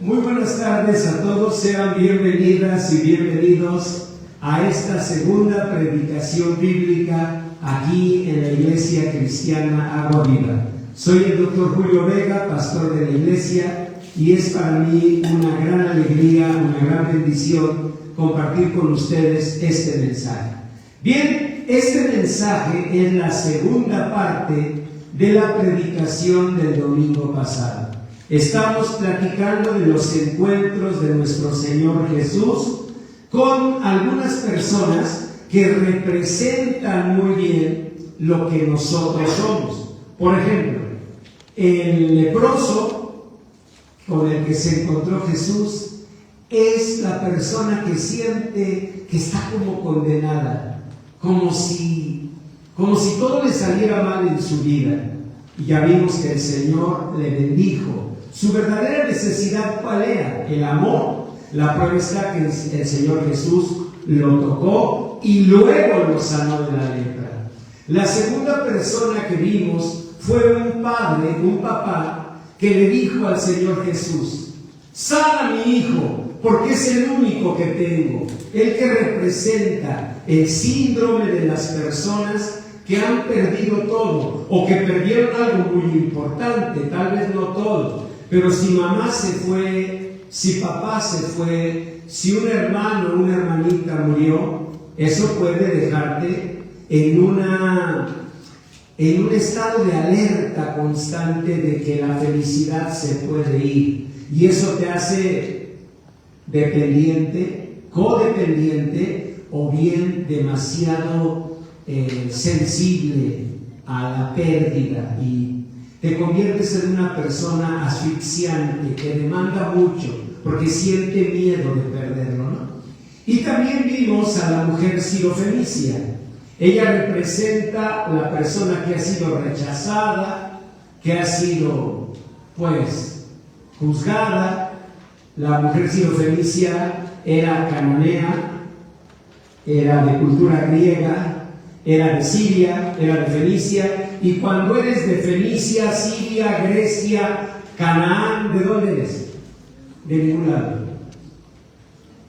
Muy buenas tardes a todos, sean bienvenidas y bienvenidos a esta segunda predicación bíblica aquí en la Iglesia Cristiana Agua Viva. Soy el Dr. Julio Vega, pastor de la iglesia, y es para mí una gran alegría, una gran bendición compartir con ustedes este mensaje. Bien, este mensaje es la segunda parte de la predicación del domingo pasado. Estamos platicando de los encuentros de nuestro Señor Jesús con algunas personas que representan muy bien lo que nosotros somos. Por ejemplo, el leproso con el que se encontró Jesús es la persona que siente que está como condenada, como si todo le saliera mal en su vida. Y ya vimos que el Señor le bendijo. Su verdadera necesidad, ¿cuál era? El amor. La prueba está que el Señor Jesús lo tocó y luego lo sanó de la lepra. La segunda persona que vimos fue un padre, un papá, que le dijo al Señor Jesús: sana a mi hijo, porque es el único que tengo, el que representa el síndrome de las personas que han perdido todo o que perdieron algo muy importante, tal vez no todo. Pero si mamá se fue, si papá se fue, si un hermano o una hermanita murió, eso puede dejarte en un estado de alerta constante de que la felicidad se puede ir. Y eso te hace dependiente, codependiente o bien demasiado sensible a la pérdida y te conviertes en una persona asfixiante que demanda mucho porque siente miedo de perderlo, ¿no? Y también vimos a la mujer sirofenicia. Ella representa la persona que ha sido rechazada, que ha sido, juzgada. La mujer sirofenicia era cananea, era de cultura griega, era de Siria, era de Fenicia, y cuando eres de Fenicia, Siria, Grecia, Canaán, ¿de dónde eres? De ningún lado.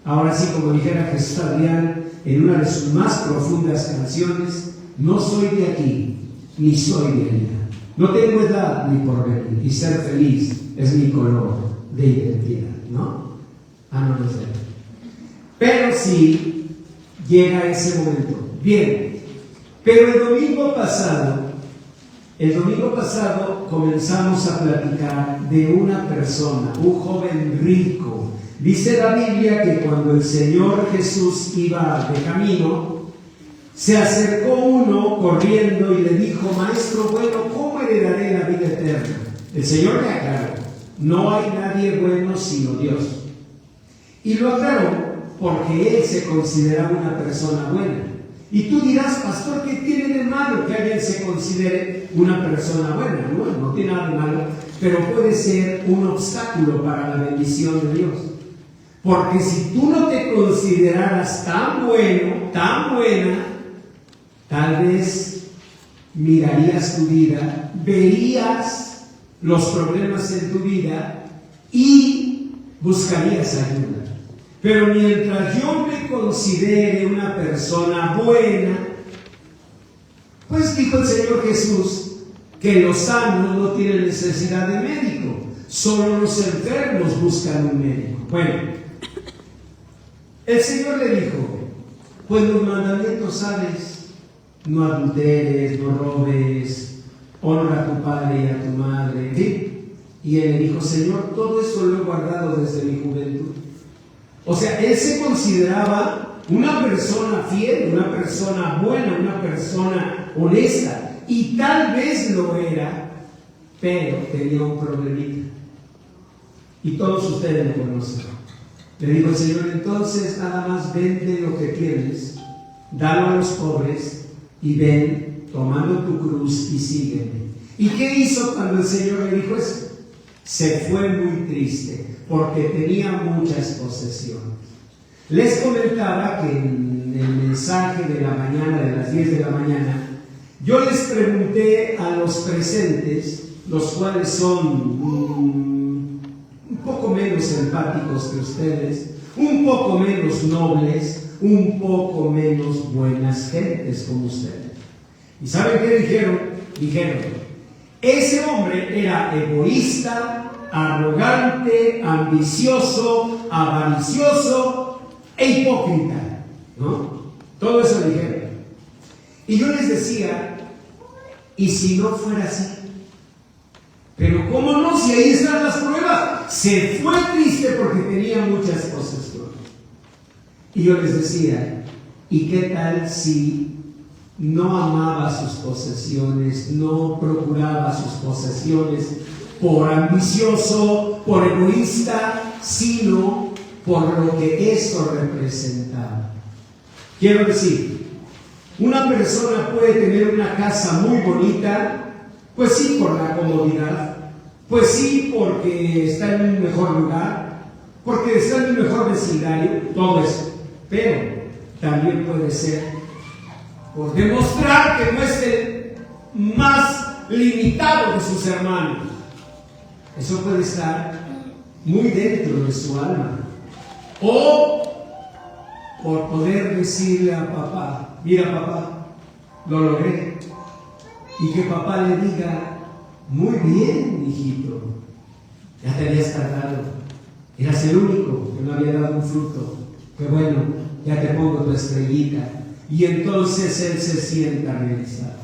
Ahora sí, como dijera Jesús Adrián en una de sus más profundas canciones: no soy de aquí, ni soy de allá. No tengo edad ni porvenir, y ser feliz es mi color de identidad, ¿no? No sé. Pero sí llega ese momento. Bien. Pero el domingo pasado comenzamos a platicar de una persona, un joven rico. Dice la Biblia que cuando el Señor Jesús iba de camino, se acercó uno corriendo y le dijo: maestro bueno, ¿cómo heredaré la vida eterna? El Señor le aclaró: no hay nadie bueno sino Dios. Y lo aclaró porque él se consideraba una persona buena. Y tú dirás: pastor, ¿qué tiene de malo que alguien se considere una persona buena? Bueno, no tiene nada de malo, pero puede ser un obstáculo para la bendición de Dios. Porque si tú no te consideraras tan bueno, tan buena, tal vez mirarías tu vida, verías los problemas en tu vida y buscarías ayuda. Pero mientras yo me considere una persona buena, pues dijo el Señor Jesús que los sanos no tienen necesidad de médico, solo los enfermos buscan un médico. Bueno, el Señor le dijo: pues los mandamientos sabes: no adulteres, no robes, honra a tu padre y a tu madre. ¿Sí? Y él le dijo: Señor, todo eso lo he guardado desde mi juventud. O sea, él se consideraba una persona fiel, una persona buena, una persona honesta, y tal vez lo era, pero tenía un problemita. Y todos ustedes lo conocen. Le dijo el Señor: entonces nada más vende lo que tienes, dalo a los pobres y ven tomando tu cruz y sígueme. ¿Y qué hizo cuando el Señor le dijo eso? Se fue muy triste, porque tenía muchas posesiones. Les comentaba que en el mensaje de la mañana, de las 10 de la mañana, yo les pregunté a los presentes, los cuales son un poco menos menos empáticos que ustedes, un poco menos nobles, un poco menos buenas gentes como ustedes. ¿Y saben qué dijeron? Dijeron, ese hombre era egoísta, arrogante, ambicioso, avaricioso e hipócrita, ¿no? Todo eso dijeron. Y yo les decía, ¿y si no fuera así? Pero ¿cómo no? Si ahí están las pruebas. Se fue triste porque tenía muchas cosas. Y yo les decía, ¿y qué tal si no amaba sus posesiones, no procuraba sus posesiones por ambicioso, por egoísta, sino por lo que eso representaba? Quiero decir, una persona puede tener una casa muy bonita, pues sí por la comodidad, pues sí porque está en un mejor lugar, porque está en un mejor vecindario, todo eso. Pero también puede ser por demostrar que no es el más limitado de sus hermanos. Eso puede estar muy dentro de su alma. O por poder decirle a papá, mira papá, lo logré. Y que papá le diga, muy bien, hijito, ya te habías tardado, eras el único que no había dado un fruto. Que bueno, ya te pongo tu estrellita. Y entonces él se sienta realizado.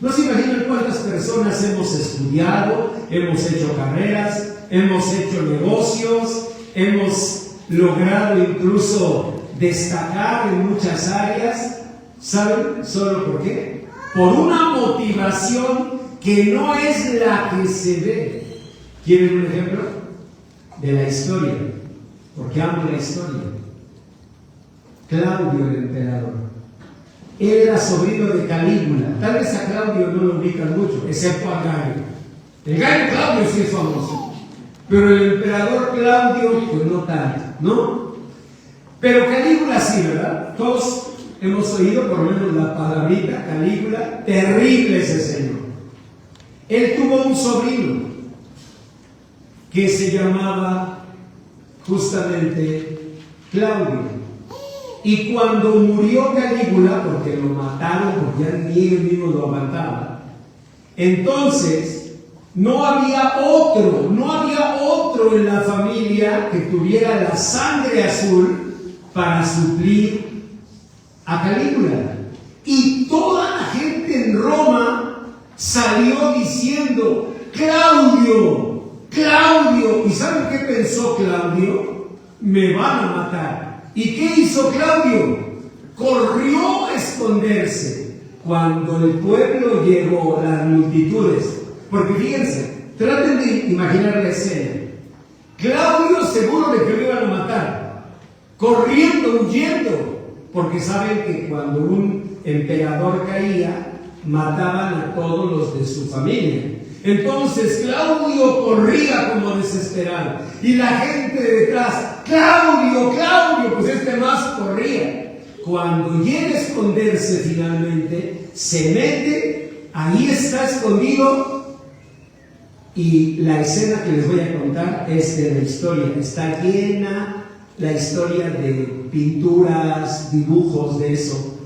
No se imaginan cuántas personas hemos estudiado, hemos hecho carreras, hemos hecho negocios, hemos logrado incluso destacar en muchas áreas. ¿Saben? ¿Solo por qué? Por una motivación que no es la que se ve. ¿Quieren un ejemplo? De la historia, porque amo la historia. Claudio el emperador, él era sobrino de Calígula. Tal vez a Claudio no lo ubican mucho, excepto a Gayo. El Gayo Claudio sí es famoso, pero el emperador Claudio pues no tanto, ¿no? Pero Calígula sí, ¿verdad? Todos hemos oído por lo menos la palabrita Calígula. Terrible ese señor. Él tuvo un sobrino que se llamaba justamente Claudio. Y cuando murió Calígula, porque lo mataron, porque ya ni él mismo lo aguantaba, entonces no había otro en la familia que tuviera la sangre azul para suplir a Calígula. Y toda la gente en Roma salió diciendo, Claudio, Claudio. ¿Y saben qué pensó Claudio? Me van a matar. ¿Y qué hizo Claudio? Corrió a esconderse cuando el pueblo llegó, las multitudes. Porque fíjense, traten de imaginar la escena. Claudio seguro de que lo iban a matar, corriendo, huyendo, porque saben que cuando un emperador caía, mataban a todos los de su familia. Entonces Claudio corría como desesperado y la gente detrás, Claudio, Claudio, pues este más corría. Cuando llega a esconderse finalmente, se mete, ahí está escondido, y la escena que les voy a contar es de la historia. Está llena la historia de pinturas, dibujos de eso.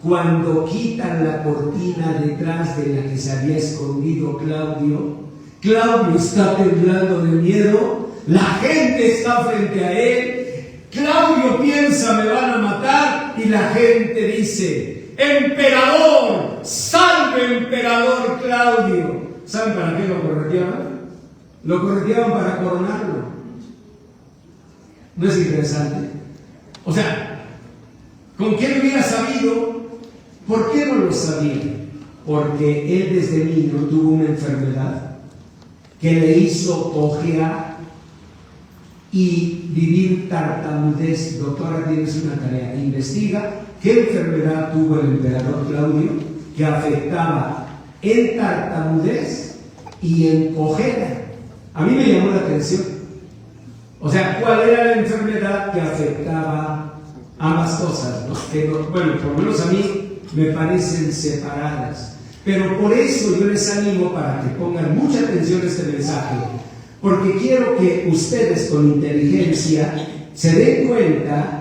Cuando quitan la cortina detrás de la que se había escondido Claudio, Claudio está temblando de miedo, la gente está frente a él, Claudio piensa me van a matar y la gente dice, emperador, salve emperador Claudio. ¿Saben para qué lo correteaban? Lo correteaban para coronarlo. ¿No es interesante? O sea, ¿con quién hubiera sabido? ¿Por qué no lo sabía? Porque él desde niño tuvo una enfermedad que le hizo cojear y vivir tartamudez. Doctora, tienes una tarea, investiga qué enfermedad tuvo el emperador Claudio que afectaba en tartamudez y en cojera. A mí me llamó la atención. O sea, ¿cuál era la enfermedad que afectaba ambas cosas? Bueno, por lo menos a mí me parecen separadas. Pero por eso yo les animo para que pongan mucha atención a este mensaje, porque quiero que ustedes con inteligencia se den cuenta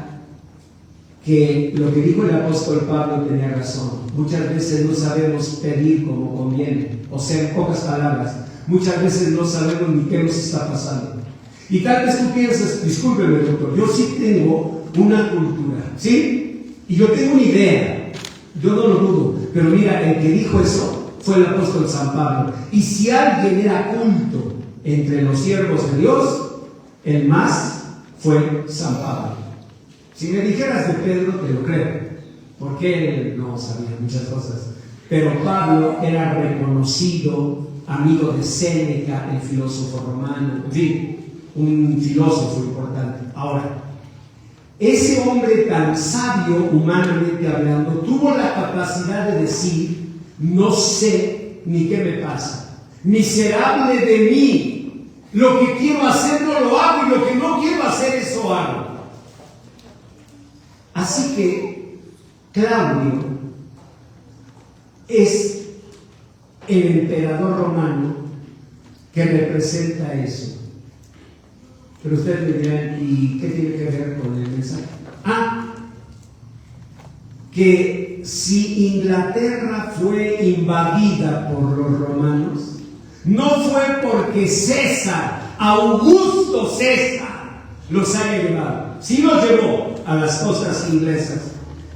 que lo que dijo el apóstol Pablo tenía razón. Muchas veces no sabemos pedir como conviene, o sea, en pocas palabras, muchas veces no sabemos ni qué nos está pasando. Y tal vez tú piensas, discúlpeme doctor, yo sí tengo una cultura, ¿sí? Y yo tengo una idea, yo no lo dudo, pero mira, el que dijo eso fue el apóstol San Pablo. Y si alguien era culto entre los siervos de Dios, el más fue San Pablo. Si me dijeras de Pedro, te lo creo, porque él no sabía muchas cosas. Pero Pablo era reconocido amigo de Séneca, el filósofo romano, en fin, un filósofo importante. Ahora, ese hombre tan sabio, humanamente hablando, tuvo la capacidad de decir: no sé ni qué me pasa, miserable de mí, lo que quiero hacer no lo hago y lo que no quiero hacer eso hago. Así que Claudio es el emperador romano que representa eso. Pero ustedes me dirán, ¿y qué tiene que ver con el mensaje? Que si Inglaterra fue invadida por los romanos, no fue porque César, Augusto César, los haya llevado. Sí los llevó a las costas inglesas,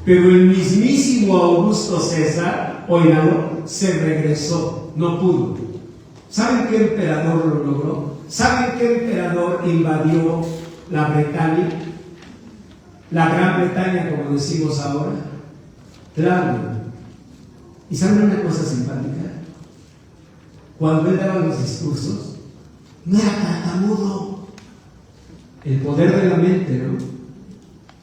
pero el mismísimo Augusto César, oígalo, se regresó, no pudo. ¿Saben qué emperador lo logró? ¿Saben qué emperador invadió la Bretaña? La Gran Bretaña, como decimos ahora. Claudio. ¿Y saben una cosa simpática? Cuando él daba los discursos, no era tartamudo. El poder de la mente, ¿no?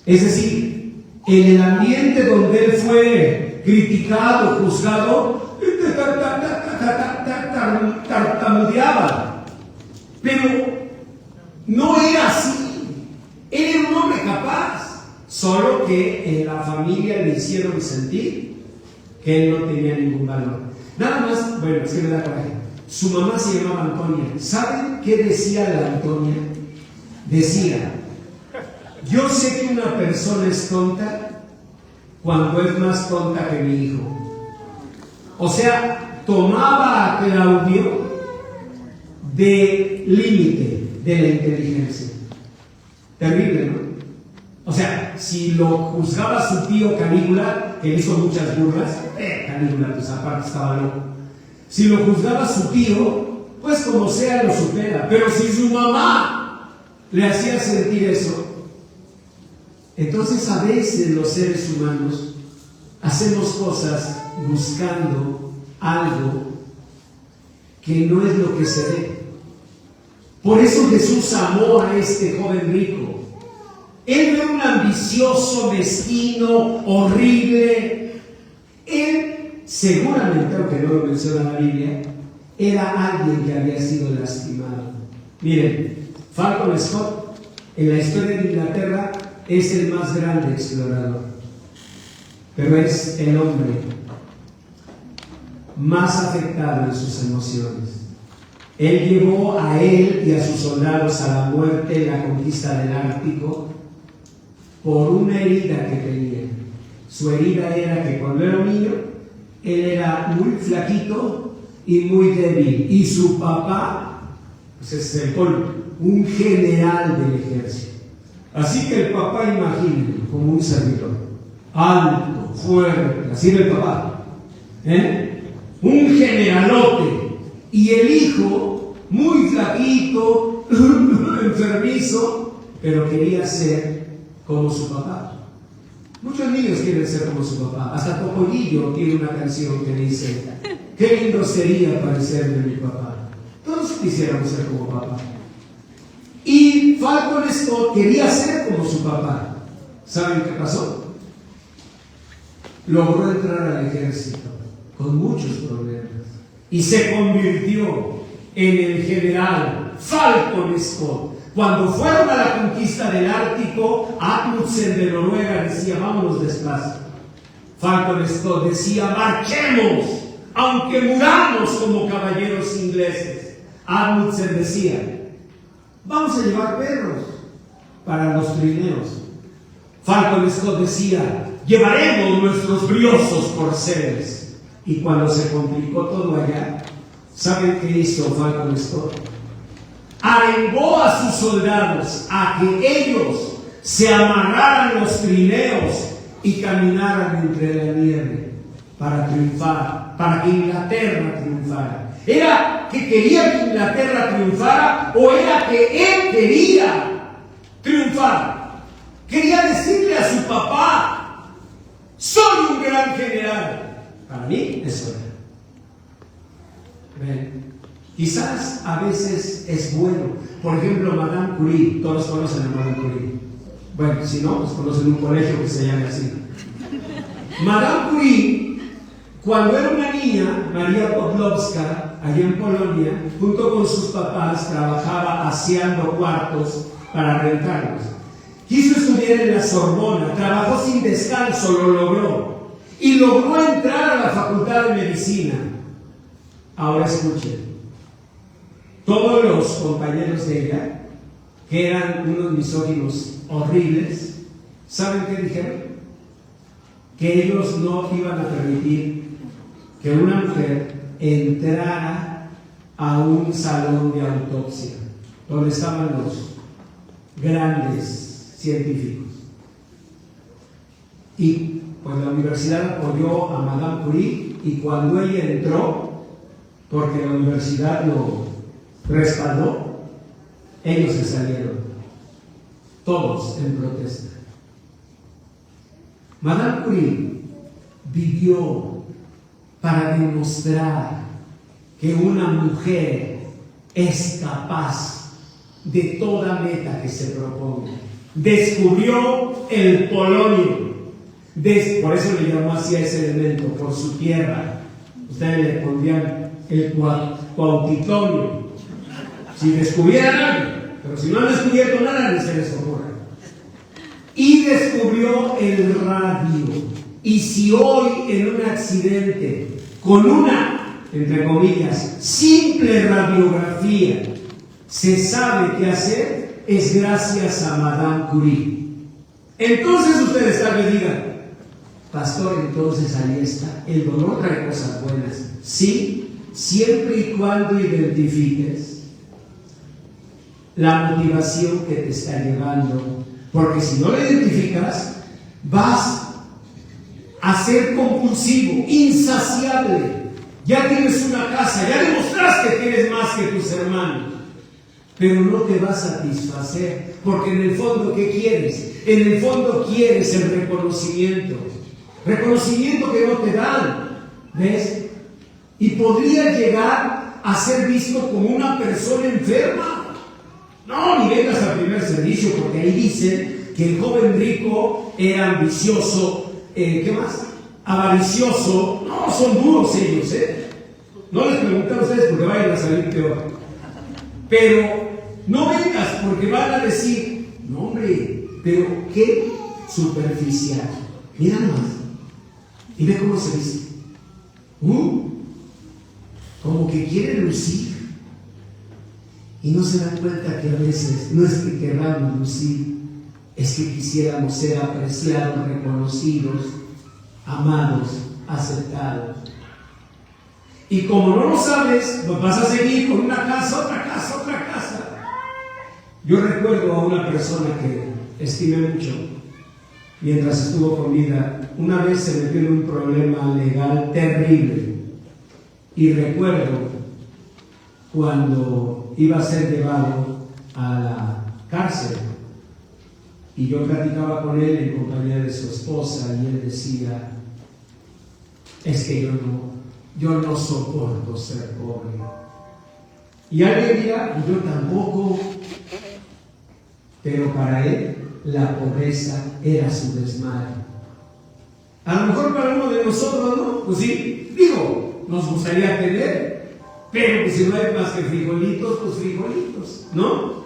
Es decir, en el ambiente donde él fue criticado, juzgado, tartamudeaba. Pero no era así. Él era un hombre capaz, solo que en la familia le hicieron sentir que él no tenía ningún valor. Nada más, bueno, es que me da coraje. Su mamá se llamaba Antonia. ¿Saben qué decía la Antonia? Decía: yo sé que una persona es tonta cuando es más tonta que mi hijo. O sea, tomaba a Claudio de límite de la inteligencia. Terrible, ¿no? O sea, si lo juzgaba su tío Canígula, que hizo muchas burlas, Canígula, pues aparte estaba loco. Si lo juzgaba su tío, pues como sea lo supera. Pero si su mamá le hacía sentir eso, entonces a veces los seres humanos hacemos cosas buscando algo que no es lo que se ve. Por eso Jesús amó a este joven rico. Él no era un ambicioso, mezquino, horrible. Él, seguramente, aunque no lo menciona la Biblia, era alguien que había sido lastimado. Miren, Falcon Scott, en la historia de Inglaterra, es el más grande explorador, pero es el hombre más afectado en sus emociones. Él llevó a él y a sus soldados a la muerte en la conquista del Ártico por una herida que tenía. Su herida era que cuando era un niño, él era muy flaquito y muy débil, y su papá, pues es el colmo, un general del ejército. Así que el papá, imagínenlo, como un servidor, alto, fuerte, así era el papá, un generalote, y el hijo, muy flaquito, enfermizo, pero quería ser como su papá. Muchos niños quieren ser como su papá. Hasta Topolillo tiene una canción que dice: qué lindo sería parecerme a mi papá. Todos quisiéramos ser como papá. Y Falcon Scott quería ser como su papá. ¿Saben qué pasó? Logró entrar al ejército con muchos problemas y se convirtió en el general Falcon Scott. Cuando fueron a la conquista del Ártico, Amundsen de Noruega decía: vámonos despacio. Falcon Scott decía: marchemos, aunque muramos como caballeros ingleses. Amundsen decía: vamos a llevar perros para los trineos. Falcon Scott decía, llevaremos nuestros briosos corceles. Y cuando se complicó todo allá, ¿saben qué hizo Falcon Scott? Arengó a sus soldados a que ellos se amarraran los trineos y caminaran entre la nieve para triunfar, para que Inglaterra triunfara. ¿Era que quería que Inglaterra triunfara o era que él quería triunfar? Quería decirle a su papá, soy un gran general. Para mí eso era. ¿Ven? Quizás a veces es bueno. Por ejemplo, Madame Curie, todos conocen a Madame Curie. Bueno, si no, pues conocen un colegio que se llama así. Madame Curie, cuando era una niña, María Podlowska, allá en Polonia, junto con sus papás, trabajaba aseando cuartos para rentarlos. Quiso estudiar en la Sorbona, trabajó sin descanso, lo logró. Y logró entrar a la Facultad de Medicina. Ahora escuchen. Todos los compañeros de ella, que eran unos misóginos horribles, ¿saben qué dijeron? Que ellos no iban a permitir que una mujer entrara a un salón de autopsia, donde estaban los grandes científicos. Y pues la universidad apoyó a Madame Curie, y cuando ella entró, porque la universidad lo respaldó, ellos se salieron, todos en protesta. Madame Curie vivió para demostrar que una mujer es capaz de toda meta que se proponga. Descubrió el polonio, por eso le llamó así a ese elemento, por su tierra. Ustedes le pondrían el cuautitonio, si descubrieran algo, pero si no han descubierto nada, ni se les ocurre. Y descubrió el radio. Y si hoy en un accidente, con una, entre comillas, simple radiografía, se sabe qué hacer, es gracias a Madame Curie. Entonces ustedes tal vez digan, pastor, entonces ahí está, el dolor trae cosas buenas. Sí, siempre y cuando identifiques la motivación que te está llevando, porque si no la identificas, vas a ser compulsivo, insaciable. Ya tienes una casa, ya demostraste que eres más que tus hermanos, pero no te va a satisfacer, porque en el fondo, ¿qué quieres? En el fondo quieres el reconocimiento que no te dan, ¿ves? Y podría llegar a ser visto como una persona enferma. No, ni vengas al primer servicio, porque ahí dicen que el joven rico era ambicioso, ¿qué más? Avaricioso. No, son duros ellos, No les pregunté a ustedes porque vayan a salir peor. Pero no vengas porque van a decir, no hombre, pero qué superficial. Mira más. Y ve cómo se dice. Como que quiere lucir. Y no se dan cuenta que a veces no es que queramos lucir, es que quisiéramos ser apreciados, reconocidos, amados, aceptados. Y como no lo sabes, pues vas a seguir con una casa, otra casa, otra casa. Yo recuerdo a una persona que estimé mucho mientras estuvo con vida. Una vez se metió en un problema legal terrible. Y recuerdo cuando iba a ser llevado a la cárcel. Y yo platicaba con él en compañía de su esposa y él decía, es que yo no soporto ser pobre. Y alguien dirá, yo tampoco, pero para él la pobreza era su desmadre. A lo mejor para uno de nosotros, ¿no? Pues sí, nos gustaría tener, pero pues si no hay más que frijolitos, pues frijolitos, ¿no?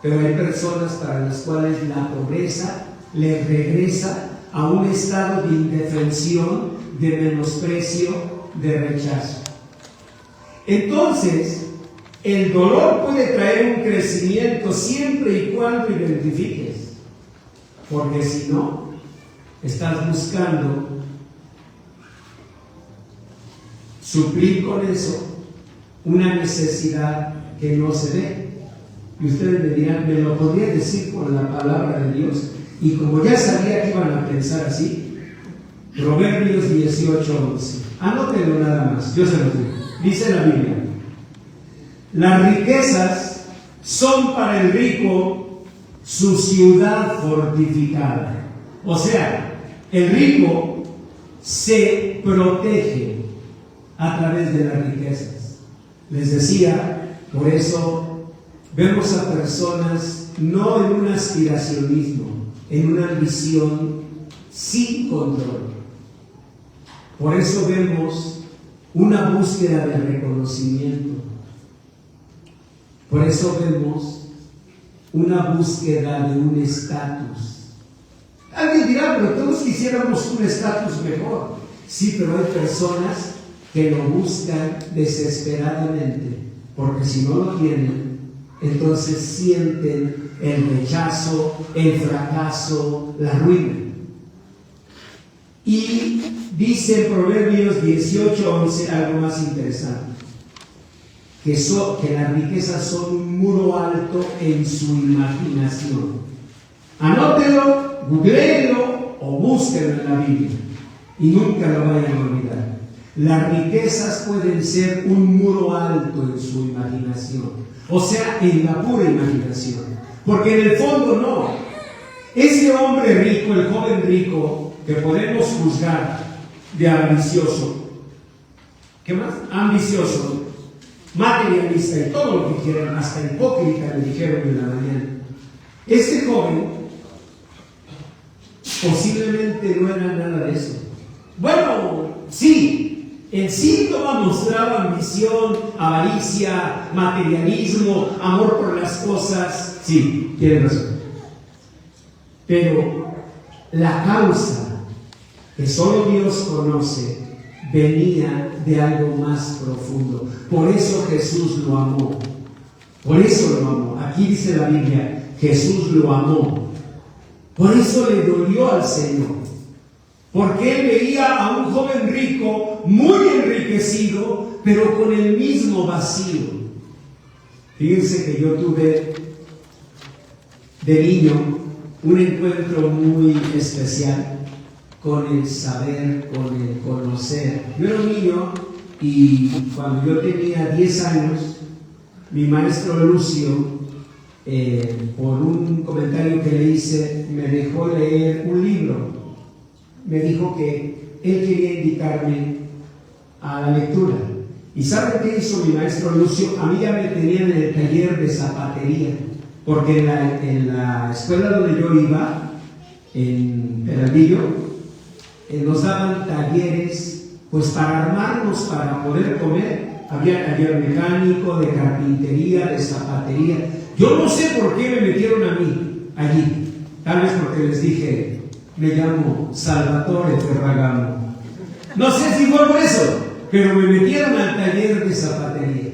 Pero hay personas para las cuales la pobreza les regresa a un estado de indefensión, de menosprecio, de rechazo. Entonces, El dolor puede traer un crecimiento siempre y cuando identifiques, porque si no, estás buscando suplir con eso una necesidad que no se ve. Y ustedes me dirán, ¿me lo podría decir con la palabra de Dios? Y como ya sabía que iban a pensar así, Proverbios 18:11. Anótenlo nada más, yo se los digo. Dice la Biblia: las riquezas son para el rico su ciudad fortificada. O sea, el rico se protege a través de las riquezas. Les decía, por eso vemos a personas no en un aspiracionismo, en una ambición sin control. Por eso vemos una búsqueda de reconocimiento. Por eso vemos una búsqueda de un estatus. Alguien dirá, pero todos quisiéramos un estatus mejor. Sí, pero hay personas que lo buscan desesperadamente, porque si no lo tienen, entonces sienten el rechazo, el fracaso, la ruina. Y dice en Proverbios 18:11 algo más interesante, que las riquezas son un muro alto en su imaginación. Anótelo, googléelo o búsquenlo en la Biblia y nunca lo vayan a olvidar. Las riquezas pueden ser un muro alto en su imaginación, o sea, en la pura imaginación, porque en el fondo no. Ese hombre rico, el joven rico, que podemos juzgar de ambicioso, ¿qué más? Ambicioso, materialista y todo lo que quieran, hasta hipócrita le dijeron en la mañana. Este joven posiblemente no era nada de eso. Bueno, sí, el síntoma mostraba ambición, avaricia, materialismo, amor por las cosas. Sí, tiene razón. Pero la causa que solo Dios conoce venía de algo más profundo. Por eso Jesús lo amó. Por eso lo amó. Aquí dice la Biblia, Jesús lo amó. Por eso le dolió al Señor. Porque él veía a un joven rico, muy enriquecido, pero con el mismo vacío. Fíjense que yo tuve de niño un encuentro muy especial con el saber, con el conocer. Yo era un niño y cuando yo tenía 10 años, mi maestro Lucio, por un comentario que le hice, me dejó leer un libro. Me dijo que él quería invitarme a la lectura. ¿Y saben qué hizo mi maestro Lucio? A mí ya me tenían en el taller de zapatería, porque en la escuela donde yo iba, en Peralvillo, nos daban talleres pues para armarnos, para poder comer. Había taller mecánico, de carpintería, de zapatería. Yo no sé por qué me metieron a mí allí. Tal vez porque les dije, me llamo Salvatore Ferragamo. No sé si fue por eso, pero me metieron al taller de zapatería.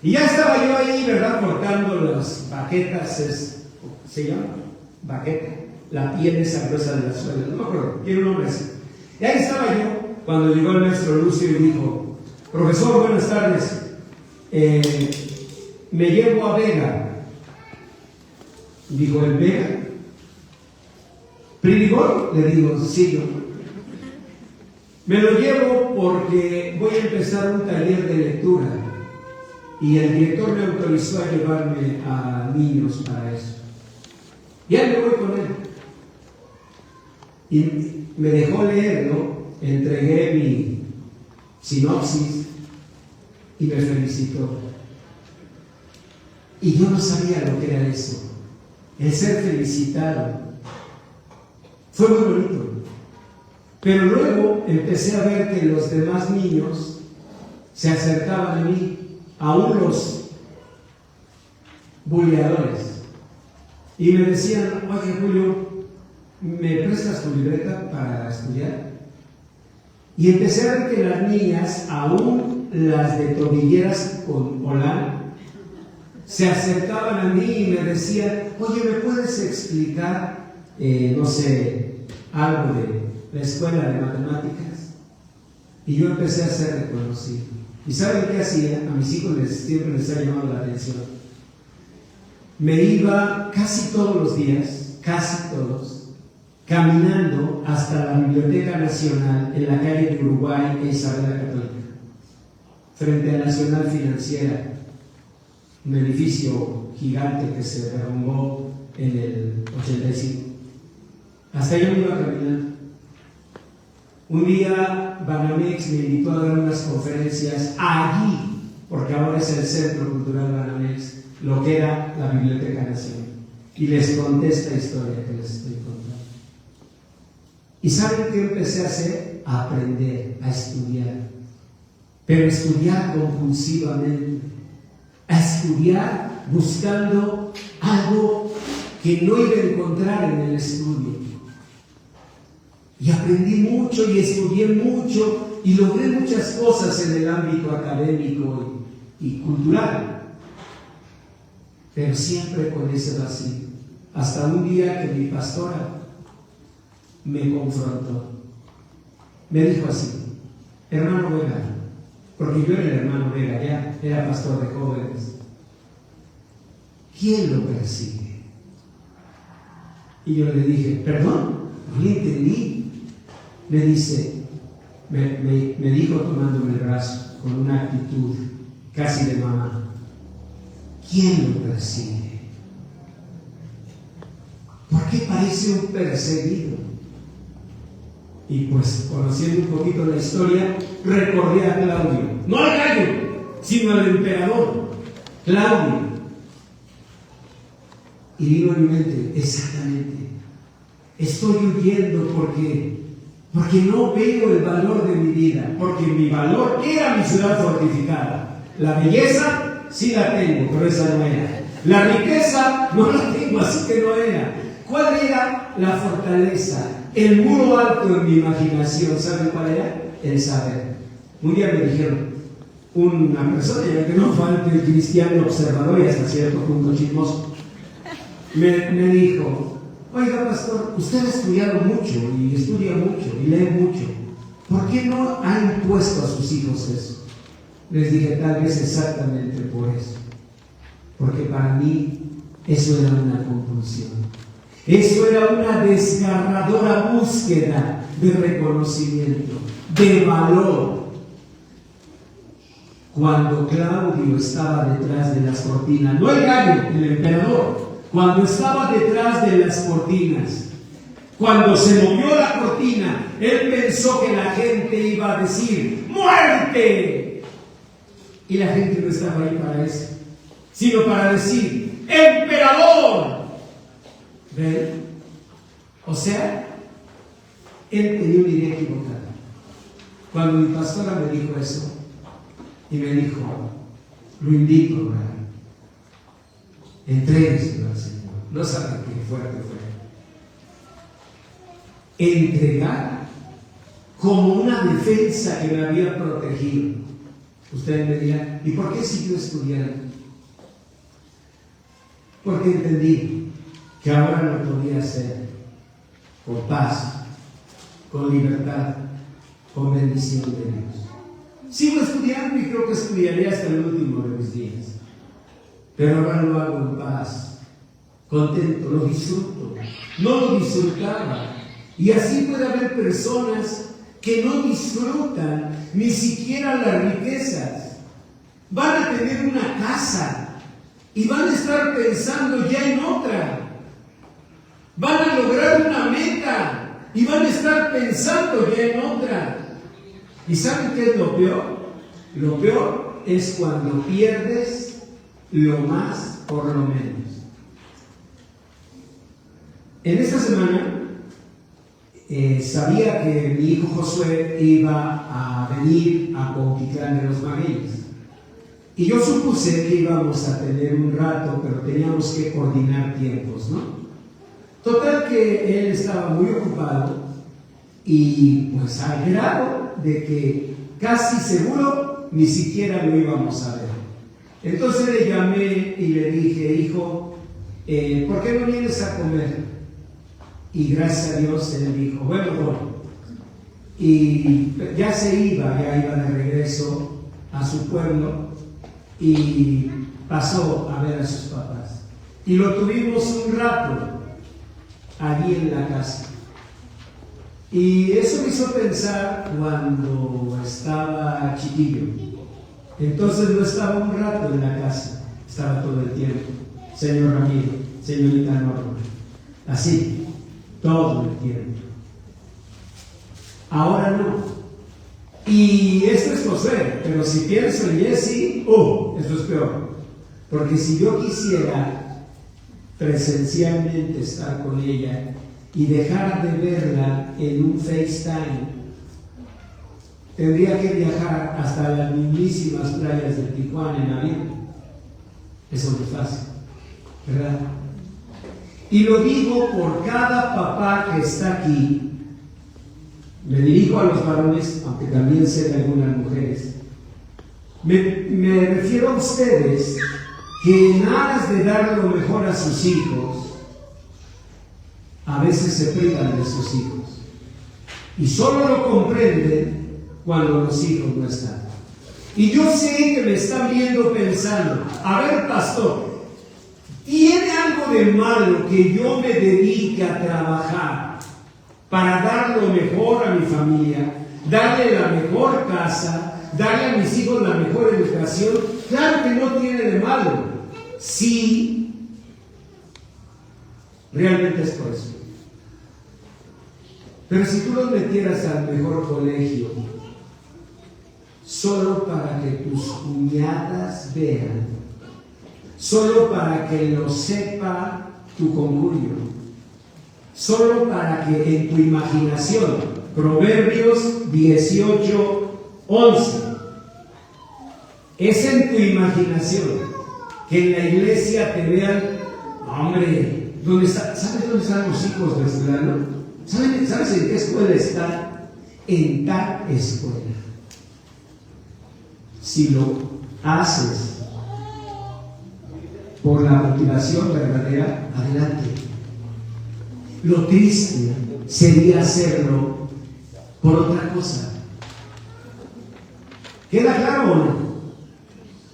Y ya estaba yo ahí, ¿verdad? Cortando las baquetas, ¿se llama? Baqueta. La piel esa gruesa de la suela. No me acuerdo, tiene un nombre así. Y ahí estaba yo cuando llegó el maestro Lucio y dijo, profesor, buenas tardes. Me llevo a Vega. Dijo, ¿el Vega? ¿Pridigol? Le digo, sí, yo. Me lo llevo porque voy a empezar un taller de lectura y el director me autorizó a llevarme a niños para eso. Ya me voy con él. Y me dejó leerlo, entregué mi sinopsis y me felicitó. Y yo no sabía lo que era eso, el ser felicitado. Fue muy bonito. Pero luego empecé a ver que los demás niños se acercaban a mí, aún los buleadores, y me decían, oye Julio, ¿me prestas tu libreta para estudiar? Y empecé a ver que las niñas, aún las de tobilleras con Olan, se acercaban a mí y me decían, oye, ¿me puedes explicar, no sé, algo de la escuela de matemáticas? Y yo empecé a ser reconocido. ¿Y saben qué hacía? A mis hijos siempre les ha llamado la atención. Me iba casi todos los días, casi todos, caminando hasta la Biblioteca Nacional en la calle de Uruguay e Isabel la Católica, frente a Nacional Financiera, un edificio gigante que se derrumbó en el 85. Hasta allá me iba caminando. Un día Banamex me invitó a dar unas conferencias allí, porque ahora es el Centro Cultural Banamex, lo que era la Biblioteca Nacional. Y les conté esta historia que les estoy contando. ¿Y saben qué empecé a hacer? A aprender, a estudiar. Pero estudiar compulsivamente. A estudiar buscando algo que no iba a encontrar en el estudio. Y aprendí mucho y estudié mucho y logré muchas cosas en el ámbito académico y cultural. Pero siempre con ese vacío. Hasta un día que mi pastora me confrontó. Me dijo así, hermano Vega, porque yo era el hermano Vega, ya era pastor de jóvenes. ¿Quién lo persigue? Y yo le dije, perdón, no le entendí. Me dice, me dijo tomándome el brazo con una actitud casi de mamá, ¿quién lo persigue? ¿Por qué parece un perseguido? Y pues, conociendo un poquito la historia, recordé a Claudio, no al gallo, sino al emperador, Claudio. Y vino a mi mente, exactamente, estoy huyendo porque no veo el valor de mi vida, porque mi valor era mi ciudad fortificada. La belleza sí la tengo, pero esa no era. La riqueza no la tengo, así que no era. ¿Cuál era la fortaleza? El muro alto en mi imaginación, ¿saben cuál era? El saber. Un día me dijeron, una persona, ya que no falte el cristiano observador y hasta cierto punto chismoso, me dijo, oiga pastor, usted ha estudiado mucho y estudia mucho y lee mucho, ¿por qué no ha impuesto a sus hijos eso? Les dije, tal vez exactamente por eso, porque para mí eso era una compulsión, eso era una desgarradora búsqueda de reconocimiento, de valor. Cuando Claudio estaba detrás de las cortinas, no el gallo, el emperador, cuando estaba detrás de las cortinas, cuando se movió la cortina, él pensó que la gente iba a decir ¡muerte! Y la gente no estaba ahí para eso, sino para decir ¡emperador! ¿Ven? O sea, él tenía una idea equivocada. Cuando mi pastora me dijo eso, y me dijo, lo invito a orar, entrégueselo al Señor. No saben qué fuerte fue. Entregar como una defensa que me había protegido. Ustedes me dirán, ¿y por qué siguió estudiando? Porque entendí que ahora lo podía hacer con paz, con libertad, con bendición de Dios. Sigo estudiando y creo que estudiaré hasta el último de mis días. Pero ahora lo hago en paz, contento, lo disfruto. No lo disfrutaba. Y así puede haber personas que no disfrutan ni siquiera las riquezas. Van a tener una casa y van a estar pensando ya en otra. Van a lograr una meta y van a estar pensando ya en otra. ¿Y saben qué es lo peor? Lo peor es cuando pierdes lo más por lo menos. En esta semana sabía que mi hijo Josué iba a venir a Cuautitlán de los Magueyes. Y yo supuse que íbamos a tener un rato, pero teníamos que coordinar tiempos, ¿no? Total que él estaba muy ocupado y pues al grado de que casi seguro ni siquiera lo íbamos a ver. Entonces le llamé y le dije: hijo, ¿por qué no vienes a comer? Y gracias a Dios él dijo: bueno, voy. Y ya iba de regreso a su pueblo y pasó a ver a sus papás. Y lo tuvimos un rato allí en la casa. Y eso me hizo pensar cuando estaba chiquillo. Entonces no estaba un rato en la casa, estaba todo el tiempo. Señor Ramiro, señorita Norma, así, todo el tiempo. Ahora no. Y esto es José, pero si pienso en Jessie, esto es peor. Porque si yo quisiera presencialmente estar con ella y dejar de verla en un FaceTime, tendría que viajar hasta las mismísimas playas de Tijuana en avión. Eso no es fácil, ¿verdad? Y lo digo por cada papá que está aquí. Me dirijo a los varones, aunque también sé de algunas mujeres. Me refiero a ustedes que en aras de dar lo mejor a sus hijos, a veces se privan de sus hijos. Y solo lo comprenden cuando los hijos no están. Y yo sé que me están viendo pensando: a ver, pastor, ¿tiene algo de malo que yo me dedique a trabajar para dar lo mejor a mi familia, darle la mejor casa, darle a mis hijos la mejor educación? Claro que no tiene de malo, si realmente es por eso. Pero si tú los metieras al mejor colegio solo para que tus cuñadas vean, solo para que lo sepa tu concurio, solo para que en tu imaginación, Proverbios 18:11, es en tu imaginación que en la iglesia te vean: hombre, ¿sabes dónde están los hijos de fulano? ¿Sabes en qué escuela están? En tal escuela. Si lo haces por la motivación verdadera, adelante. Lo triste sería hacerlo por otra cosa. ¿Queda claro o no?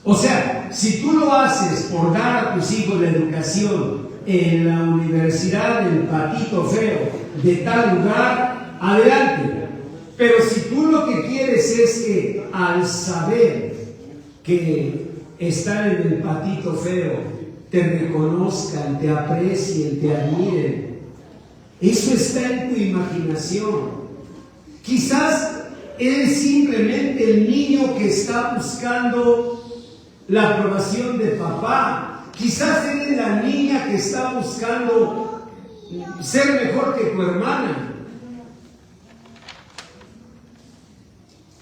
O sea, si tú lo haces por dar a tus hijos la educación en la universidad del patito feo de tal lugar, adelante. Pero si tú lo que quieres es que al saber que están en el patito feo te reconozcan, te aprecien, te admiren, eso está en tu imaginación. Quizás eres simplemente el niño que está buscando la aprobación de papá. Quizás eres la niña que está buscando ser mejor que tu hermana.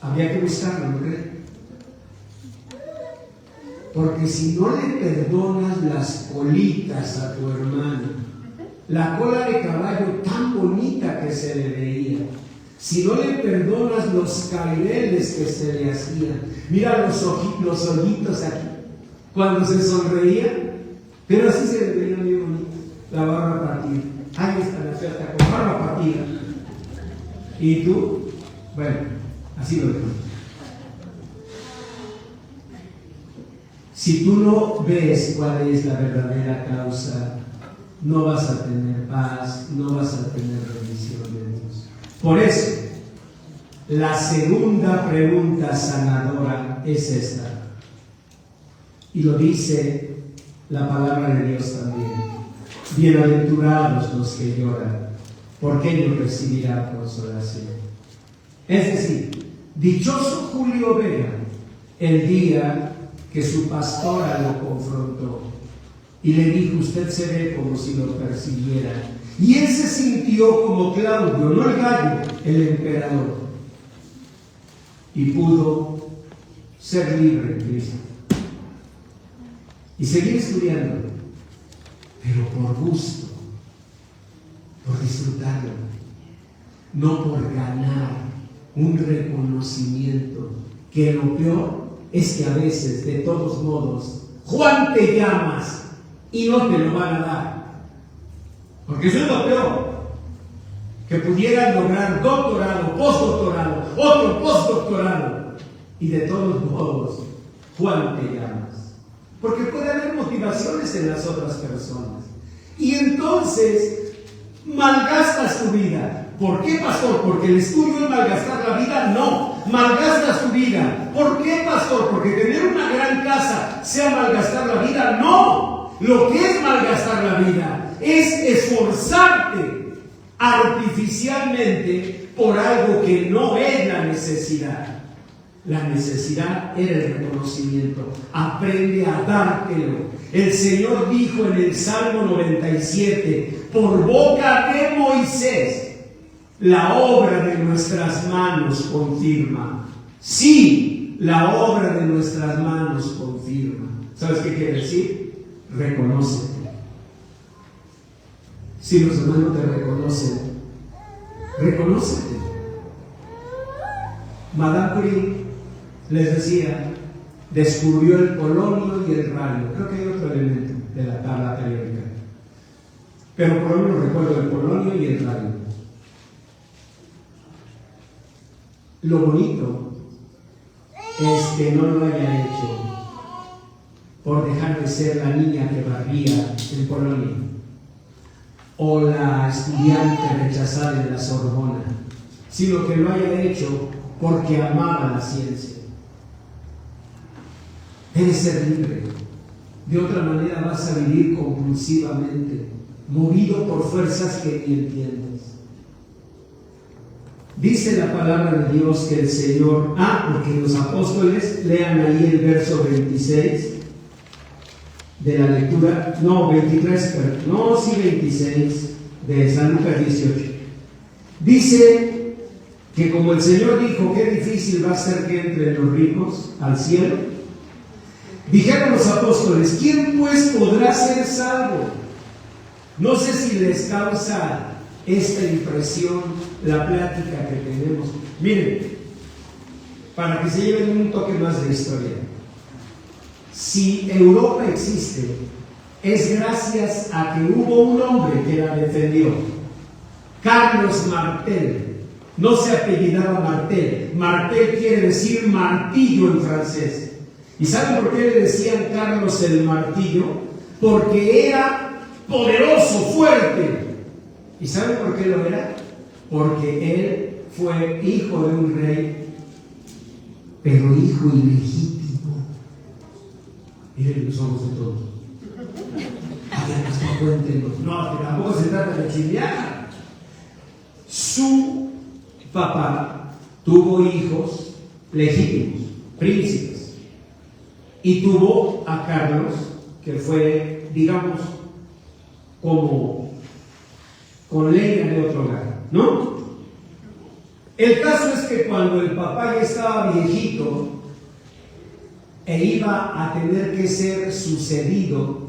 Habría que buscarlo, ¿no crees? Porque si no le perdonas las colitas a tu hermana, la cola de caballo tan bonita que se le veía, si no le perdonas los caireles que se le hacían, mira los ojitos aquí, cuando se sonreía, pero así se le veía muy bonito, la barba partida. Ahí está la fea con barba partida. ¿Y tú? Bueno, así lo dejo. Si tú no ves cuál es la verdadera causa, no vas a tener paz, no vas a tener bendición de Dios. Por eso, la segunda pregunta sanadora es esta. Y lo dice la palabra de Dios también. Bienaventurados los que lloran, porque ellos recibirán consolación. Es decir, dichoso Julio Vega el día que su pastora lo confrontó y le dijo: usted se ve como si lo persiguiera. Y él se sintió como Claudio, no el gallo, el emperador, y pudo ser libre en Cristo y seguir estudiando, pero por gusto, por disfrutarlo, no por ganar un reconocimiento, que lo peor es que a veces, de todos modos, Juan te llamas y no te lo van a dar. Porque eso es lo peor. Que pudieran lograr doctorado, postdoctorado, otro postdoctorado, y de todos modos, Juan te llamas. Porque puede haber motivaciones en las otras personas. Y entonces, malgastas tu vida. ¿Por qué, pastor? ¿Porque el estudio es malgastar la vida? No, malgastas tu vida. ¿Por qué, pastor? ¿Porque tener una gran casa sea malgastar la vida? No, lo que es malgastar la vida es esforzarte artificialmente por algo que no es la necesidad. La necesidad era el reconocimiento. Aprende a dártelo. El Señor dijo en el Salmo 97, por boca de Moisés, la obra de nuestras manos confirma. Sí, la obra de nuestras manos confirma. ¿Sabes qué quiere decir? Reconócete. Si los demás no te reconocen, reconócete. Madame Curie, les decía, descubrió el polonio y el radio. Creo que hay otro elemento de la tabla periódica, pero por lo menos recuerdo el polonio y el radio. Lo bonito es que no lo haya hecho por dejar de ser la niña que barbía en Polonia o la estudiante rechazada en la Sorbona, sino que lo haya hecho porque amaba la ciencia. Debes ser libre. De otra manera vas a vivir compulsivamente, movido por fuerzas que ni entiendes. Dice la palabra de Dios que el Señor, porque los apóstoles, lean ahí el verso 26 de la lectura, 26 de San Lucas 18. Dice que como el Señor dijo, qué difícil va a ser que entren los ricos al cielo, dijeron los apóstoles, ¿quién pues podrá ser salvo? No sé si les causa esta impresión la plática que tenemos. Miren, para que se lleven un toque más de historia, si Europa existe, es gracias a que hubo un hombre que la defendió, Carlos Martel. No se apellidaba Martel. Martel quiere decir martillo en francés. ¿Y saben por qué le decían Carlos el martillo? Porque era poderoso, fuerte. ¿Y saben por qué lo era? Porque él fue hijo de un rey, pero hijo ilegítimo. Miren los ojos de todos. No, tampoco se trata de chismear. Su papá tuvo hijos legítimos, príncipes, y tuvo a Carlos, que fue, digamos, como con leña de otro hogar, ¿no? El caso es que cuando el papá ya estaba viejito e iba a tener que ser sucedido,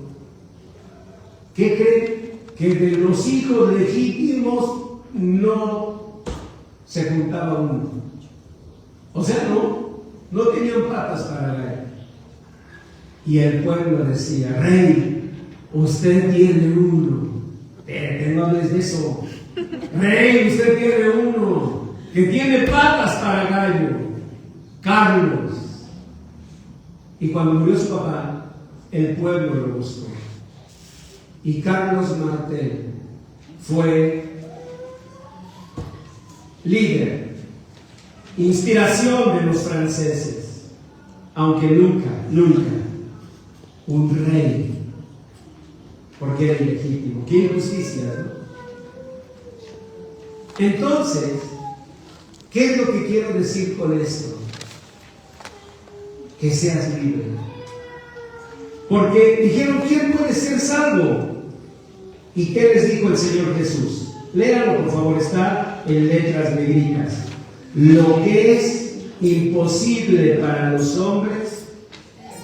¿qué creen? Que de los hijos legítimos no se juntaba uno. O sea, no tenían patas para ganar. Y el pueblo decía, rey, usted tiene uno. Pero no hables de eso. Rey, usted tiene uno que tiene patas para gallo, Carlos. Y cuando murió su papá, el pueblo lo buscó. Y Carlos Martel fue líder, inspiración de los franceses, aunque nunca un rey, porque era ilegítimo. ¡Qué injusticia!, ¿no? Entonces, ¿qué es lo que quiero decir con esto? Que seas libre. Porque dijeron, ¿quién puede ser salvo? ¿Y qué les dijo el Señor Jesús? Léanlo, por favor, está en letras negritas. Lo que es imposible para los hombres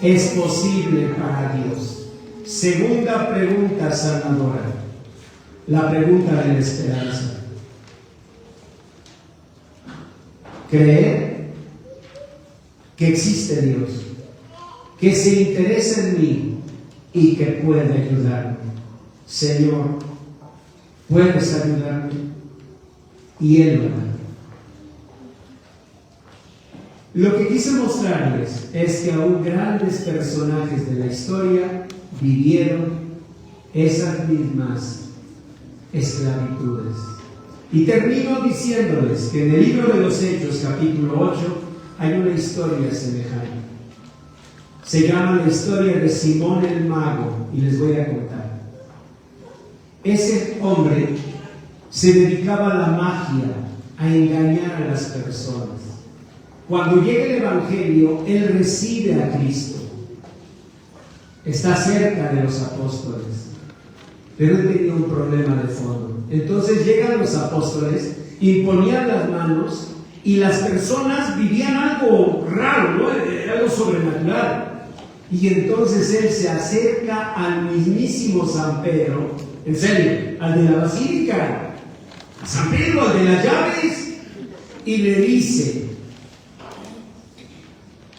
es posible para Dios. Segunda pregunta sanadora, la pregunta de la esperanza. Creer que existe Dios. que se interesa en mí y que puede ayudarme. Señor, ¿puedes ayudarme? Y Él lo hará. Lo que quise mostrarles es que aún grandes personajes de la historia vivieron esas mismas esclavitudes. Y termino diciéndoles que en el libro de los Hechos, capítulo 8, hay una historia semejante. Se llama la historia de Simón el Mago, y les voy a contar. Ese hombre se dedicaba a la magia, a engañar a las personas. Cuando llega el Evangelio, él recibe a Cristo. Está cerca de los apóstoles, pero él tenía un problema de fondo. Entonces llegan los apóstoles, imponían las manos y las personas vivían algo raro, ¿no? Algo sobrenatural. Y entonces él se acerca al mismísimo San Pedro, en serio, al de la basílica, a San Pedro, al de las llaves, y le dice: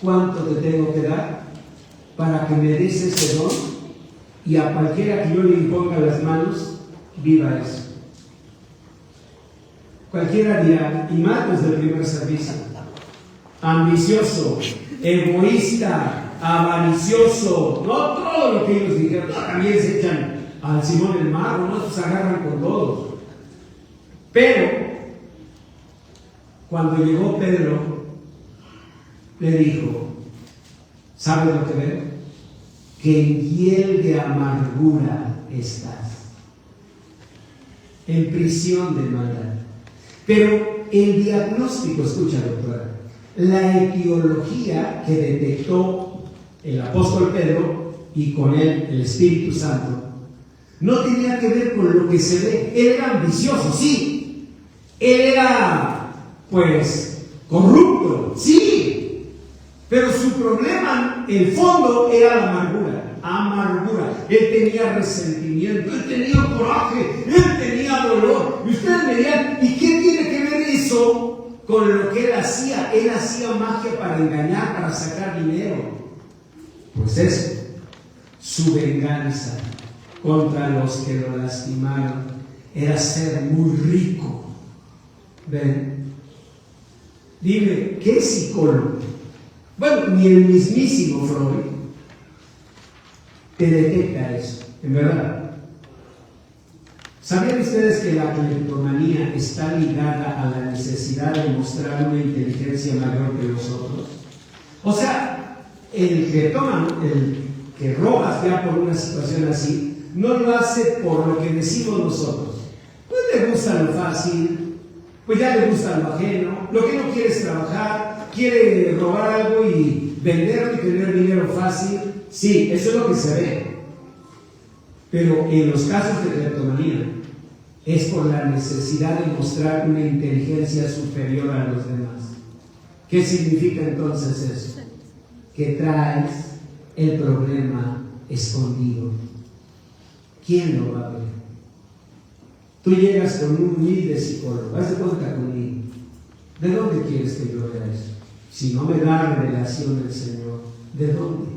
¿cuánto te tengo que dar para que me des ese don? Y a cualquiera que yo le imponga las manos, viva eso. Cualquiera dirá, y Marcos del primer servicio: ambicioso, egoísta, avaricioso, no todo lo que ellos dijeron. No, también se echan al Simón el Mago, no se agarran con todos. Pero cuando llegó Pedro, le dijo: ¿sabes lo que veo? Que en hiel de amargura estás, en prisión de maldad. Pero el diagnóstico, escucha, doctora, la etiología que detectó el apóstol Pedro y con él el Espíritu Santo no tenía que ver con lo que se ve. Él era ambicioso, sí. Él era, pues, corrupto, sí. Pero su problema, el fondo, era la amargura. Amargura. Él tenía resentimiento, él tenía coraje, él tenía dolor. Y ustedes me dirán, ¿y qué tiene que ver eso con lo que él hacía? Él hacía magia para engañar, para sacar dinero. Pues eso, su venganza contra los que lo lastimaron era ser muy rico. ¿Ven? Dime, ¿qué psicólogo? Bueno, ni el mismísimo Freud te detecta eso, en verdad. ¿Sabían ustedes que la cleptomanía está ligada a la necesidad de mostrar una inteligencia mayor que los otros? O sea, el cleptómano, el que roba ya por una situación así, no lo hace por lo que decimos nosotros. Pues le gusta lo fácil, pues ya le gusta lo ajeno, lo que no quiere es trabajar, quiere robar algo y venderlo y tener dinero fácil. Sí, eso es lo que se ve. Pero en los casos de cleptomanía es por la necesidad de mostrar una inteligencia superior a los demás. ¿Qué significa entonces eso? Que traes el problema escondido. ¿Quién lo va a ver? Tú llegas con un humilde psicólogo, haz de cuenta conmigo. ¿De dónde quieres que yo vea eso? Si no me da revelación del Señor, ¿de dónde?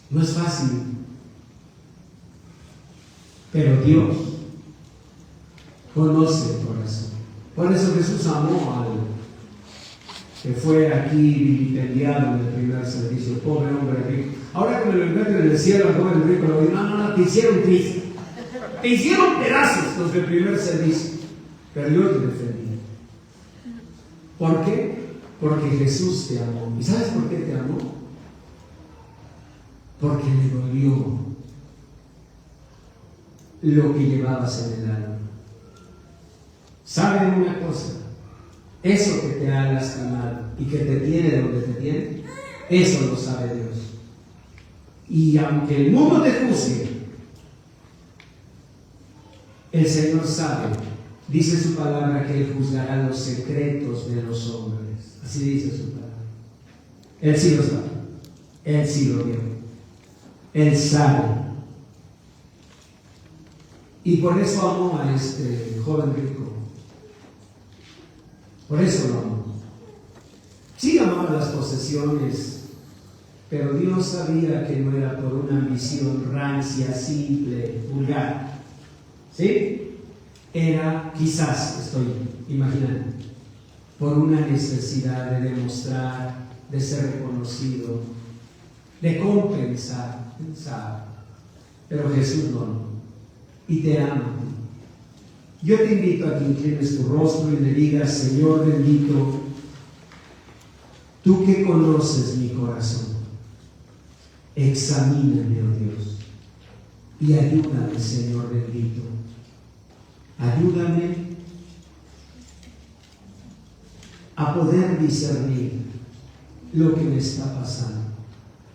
No es fácil. Pero Dios conoce el corazón. Por eso Jesús amó al que fue aquí vilipendiado en el primer servicio, pobre hombre rico. Ahora que me lo encuentro en el cielo, al joven rico, le digo: no, te hicieron triste. Te hicieron pedazos los del primer servicio. Pero yo te defendí. ¿Por qué? Porque Jesús te amó. ¿Y sabes por qué te amó? Porque le dolió lo que llevabas en el alma. ¿Saben una cosa? Eso que te ha lastimado y que te tiene donde te tiene, eso lo sabe Dios. Y aunque el mundo te juzgue, el Señor sabe, dice su palabra, que Él juzgará los secretos de los hombres. Así dice su palabra. Él sí lo sabe. Él sí lo vio. Él sabe. Y por eso amó a este joven rico. Por eso lo amó. Sí amaba las posesiones, pero Dios sabía que no era por una ambición rancia, simple, vulgar. ¿Sí? Era, quizás, estoy imaginando, por una necesidad de demostrar, de ser reconocido, de compensar, pero Jesús no, y te ama. Yo te invito a que inclines tu rostro y le digas: Señor bendito, tú que conoces mi corazón, examíname, oh Dios, y ayúdame, Señor bendito. Ayúdame a poder discernir lo que me está pasando.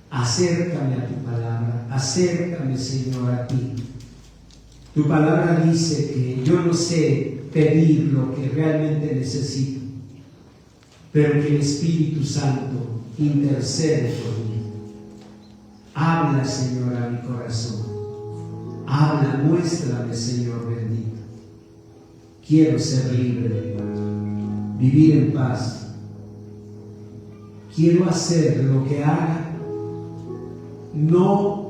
Acércame a tu palabra, acércame, Señor, a ti. Tu palabra dice que yo no sé pedir lo que realmente necesito, pero que el Espíritu Santo intercede por mí. Habla, Señor, a mi corazón. Habla, muéstrame, Señor bendito. Quiero ser libre, vivir en paz. Quiero hacer lo que haga, no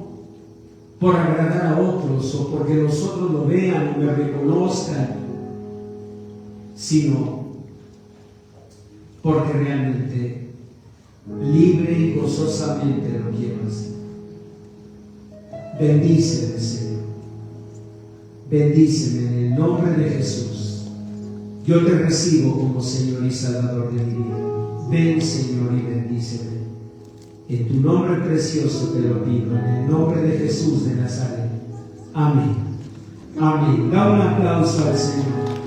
por agradar a otros o porque los otros lo vean o me reconozcan, sino porque realmente libre y gozosamente lo quiero hacer. Bendíceme, Señor. Bendíceme en el nombre de Jesús. Yo te recibo como Señor y Salvador de mi vida. Ven, Señor, y bendíceme. En tu nombre precioso te lo pido, en el nombre de Jesús de Nazaret. Amén. Amén. Da un aplauso al Señor.